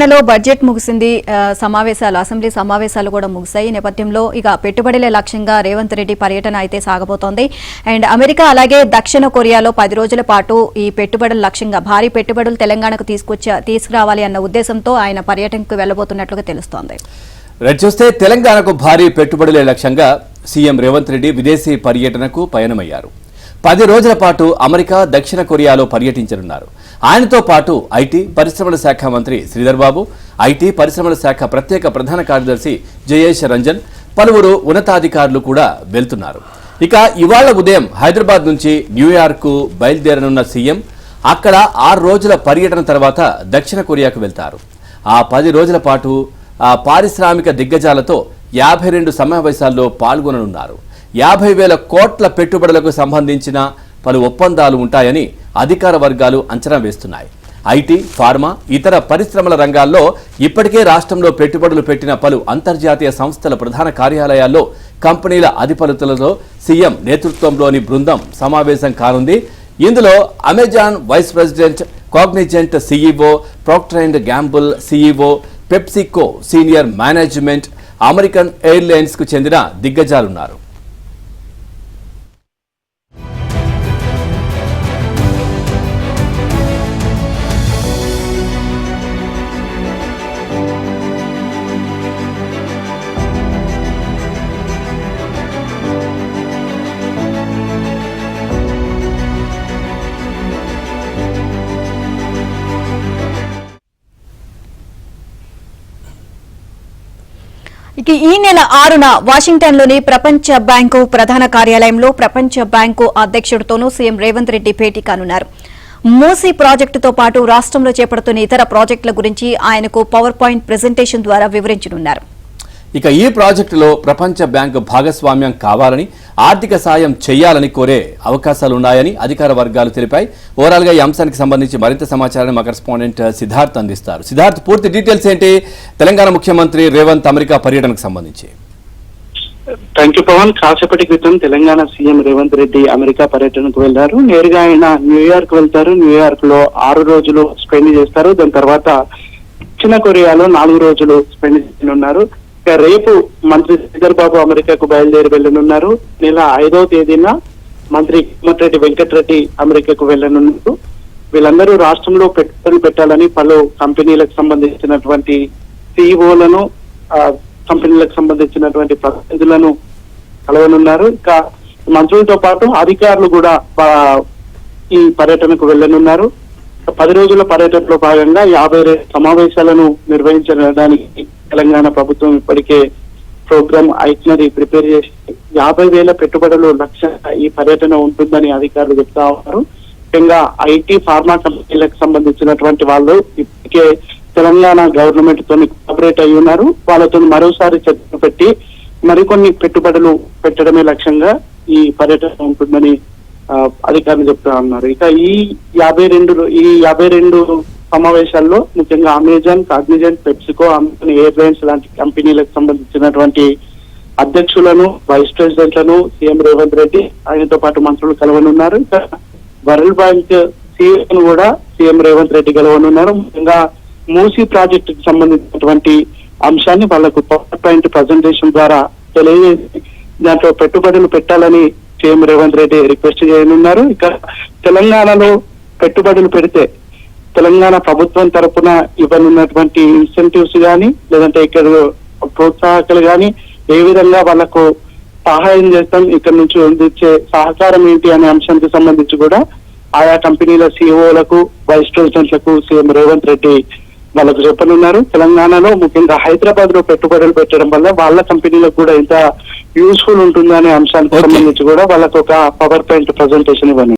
తెలంగాణలో బడ్జెట్ ముగిసింది. సమావేశాలు అసెంబ్లీ సమావేశాలు కూడా ముగిశాయి. నేపథ్యంలో ఇక పెట్టుబడుల లక్ష్యంగా రేవంత్ రెడ్డి పర్యటన అయితే సాగబోతోంది. అండ్ అమెరికా అలాగే దక్షిణ కొరియాలో 10 రోజుల పాటు ఈ పెట్టుబడుల లక్ష్యంగా భారీ పెట్టుబడులు తెలంగాణకు తీసుకురావాలి అన్న ఉద్దేశంతో ఆయన పర్యటనకు వెళ్లబోతున్నట్లుగా తెలుస్తోంది. చూస్తే తెలంగాణకు భారీ పెట్టుబడుల లక్ష్యంగా సీఎం రేవంత్ రెడ్డి విదేశీ పర్యటనకు పయనమయ్యారు. 10 రోజుల పాటు అమెరికా దక్షిణ కొరియాలో పర్యటించనున్నారు. ఆయనతో పాటు ఐటీ పరిశ్రమల శాఖ మంత్రి శ్రీధర్ బాబు, ఐటీ పరిశ్రమల శాఖ ప్రత్యేక ప్రధాన కార్యదర్శి జయేష్ రంజన్, పలువురు ఉన్నతాధికారులు కూడా వెళ్తున్నారు. ఇక ఇవాళ ఉదయం హైదరాబాద్ నుంచి న్యూయార్క్ బయలుదేరనున్న సీఎం అక్కడ 6 రోజుల పర్యటన తర్వాత దక్షిణ కొరియాకు వెళ్తారు. ఆ 10 రోజుల పాటు ఆ పారిశ్రామిక దిగ్గజాలతో 52 సమావేశాల్లో పాల్గొననున్నారు. 50,000 కోట్ల పెట్టుబడులకు సంబంధించిన పలు ఒప్పందాలు ఉంటాయని అధికార వర్గాలు అంచనా వేస్తున్నాయి. ఐటీ, ఫార్మా, ఇతర పరిశ్రమల రంగాల్లో ఇప్పటికే రాష్ట్రంలో పెట్టుబడులు పెట్టిన పలు అంతర్జాతీయ సంస్థల ప్రధాన కార్యాలయాల్లో కంపెనీల అధిపతులతో సీఎం నేతృత్వంలోని బృందం సమావేశం కానుంది. ఇందులో Amazon vice president, Cognizant CEO, Procter and Gamble CEO, PepsiCo senior management, American Airlines కు చెందిన దిగ్గజాలున్నారు. ఇక ఈ నెల 6న వాషింగ్టన్లోని ప్రపంచ బ్యాంకు ప్రధాన కార్యాలయంలో ప్రపంచ బ్యాంకు అధ్యక్షుడితోనూ సీఎం రేవంత్ రెడ్డి భేటీ కానున్నారు. మూసీ ప్రాజెక్టుతో పాటు రాష్ట్రంలో చేపడుతున్న ఇతర ప్రాజెక్టుల గురించి ఆయనకు పవర్ పాయింట్ ప్రెజెంటేషన్ ద్వారా వివరించనున్నారు. ఇక ఈ ప్రాజెక్టులో ప్రపంచ బ్యాంకు భాగస్వామ్యం కావాలని, ఆర్థిక సాయం చేయాలని కోరే అవకాశాలున్నాయని అధికార వర్గాలు తెలిపాయి. ఓవరాల్ గా ఈ అంశానికి సంబంధించి మరింత సమాచారాన్ని మా కరెస్పాండెంట్ సిద్ధార్థ్ అందిస్తారు. సిద్ధార్థ్, పూర్తి డీటెయిల్స్ ఏంటి తెలంగాణ ముఖ్యమంత్రి రేవంత్ అమెరికా పర్యటనకు సంబంధించి? Thank you Pawan. కాసేపటి క్రితం తెలంగాణ సీఎం రేవంత్ రెడ్డి అమెరికా పర్యటనకు వెళ్లారు. నేరుగా ఆయన న్యూయార్క్ వెళ్తారు. న్యూయార్క్ లో 6 రోజులు స్పెండ్ చేస్తారు. దాని తర్వాత దక్షిణ కొరియాలో 4 రోజులు స్పెండ్ చేయనున్నారు. రేపు మంత్రి శ్రీధర్ బాబు అమెరికాకు బయలుదేరి వెళ్లనున్నారు. నెల 5వ తేదీన మంత్రి కోమటిరెడ్డి వెంకటరెడ్డి అమెరికాకు వెళ్లనున్నారు. వీళ్ళందరూ రాష్ట్రంలో పెట్టుబడులు పెట్టాలని పలు కంపెనీలకు సంబంధించినటువంటి సిఇఓలను, కంపెనీలకు సంబంధించినటువంటి ప్రతినిధులను కలవనున్నారు. ఇంకా మంత్రులతో పాటు అధికారులు కూడా ఈ పర్యటనకు వెళ్లనున్నారు. 10 రోజుల పర్యటనలో భాగంగా 52 సమావేశాలను నిర్వహించడానికి తెలంగాణ ప్రభుత్వం ఇప్పటికే ప్రోగ్రామ్ ఐటినరీ ప్రిపేర్ చేసి 50,000 పెట్టుబడులు లక్ష్యంగా ఈ పర్యటన ఉంటుందని అధికారులు చెప్తా ఉన్నారు. ముఖ్యంగా ఐటీ, ఫార్మా కంపెనీలకు సంబంధించినటువంటి వాళ్ళు ఇప్పటికే తెలంగాణ గవర్నమెంట్ తోని కోఆపరేట్ అయి ఉన్నారు. వాళ్ళతో మరోసారి చర్చలు పెట్టి మరికొన్ని పెట్టుబడులు పెట్టడమే లక్ష్యంగా ఈ పర్యటన ఉంటుందని అధికారులు చెప్తా ఉన్నారు. ఇక ఈ 52 సమావేశాల్లో ముఖ్యంగా Amazon, Cognizant, PepsiCo, American airlines లాంటి కంపెనీలకు సంబంధించినటువంటి అధ్యక్షులను, వైస్ ప్రెసిడెంట్లను సీఎం రేవంత్ రెడ్డి ఆయనతో పాటు మంత్రులు కలవనున్నారు. ఇక వరల్డ్ బ్యాంక్ సీఈఓను కూడా సీఎం రేవంత్ రెడ్డి కలవనున్నారు. ముఖ్యంగా మూసీ ప్రాజెక్టుకు సంబంధించినటువంటి అంశాన్ని వాళ్లకు పవర్ పాయింట్ ప్రజెంటేషన్ ద్వారా తెలియజేసి దాంట్లో పెట్టుబడులు పెట్టాలని సీఎం రేవంత్ రెడ్డి రిక్వెస్ట్ చేయనున్నారు. ఇక తెలంగాణలో పెట్టుబడులు పెడితే తెలంగాణ ప్రభుత్వం తరఫున ఇవ్వనున్నటువంటి ఇన్సెంటివ్స్ కానీ, లేదంటే ఇక్కడ ప్రోత్సాహకాలు కానీ ఏ విధంగా వాళ్లకు సహాయం చేస్తాం, ఇక్కడ నుంచి అందించే సహకారం ఏంటి అనే అంశానికి సంబంధించి కూడా ఆయా కంపెనీల సిఇఓలకు, వైస్ ప్రెసిడెంట్లకు సీఎం రేవంత్ రెడ్డి వాళ్ళకు చెప్పనున్నారు. తెలంగాణలో ముఖ్యంగా హైదరాబాద్ లో పెట్టుబడులు పెట్టడం వల్ల వాళ్ళ కంపెనీలకు కూడా ఎంత యూస్ఫుల్ ఉంటుందనే అంశానికి సంబంధించి కూడా వాళ్ళకు ఒక పవర్ పాయింట్ ప్రజెంటేషన్ ఇవ్వను.